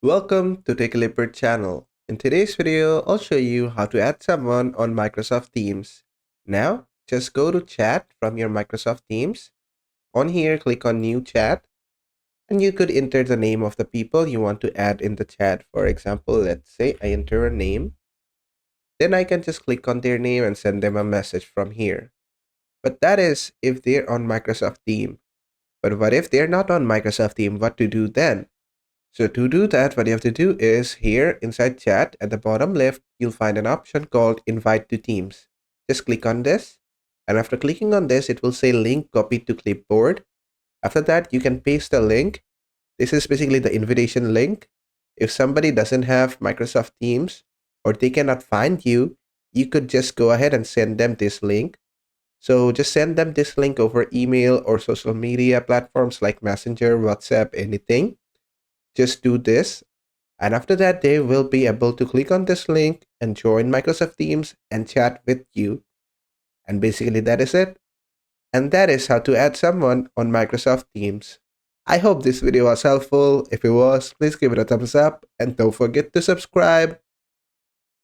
Welcome to Take a Leopard channel. In today's video, I'll show you how to add someone on Microsoft Teams. Now, just go to chat from your Microsoft Teams. On here, click on new chat, and you could enter the name of the people you want to add in the chat. For example, let's say I enter a name. Then I can just click on their name and send them a message from here. But that is if they're on Microsoft Team. But what if they're not on Microsoft Team? What to do then? So to do that, what you have to do is here inside chat at the bottom left, you'll find an option called invite to teams. Just click on this. And after clicking on this, it will say link copied to clipboard. After that, you can paste the link. This is basically the invitation link. If somebody doesn't have Microsoft Teams or they cannot find you, you could just go ahead and send them this link. So just send them this link over email or social media platforms like Messenger, WhatsApp, anything. Just do this, and after that they will be able to click on this link and join Microsoft Teams and chat with you. And basically that is it. And that is how to add someone on Microsoft Teams. I hope this video was helpful. If it was, please give it a thumbs up and don't forget to subscribe.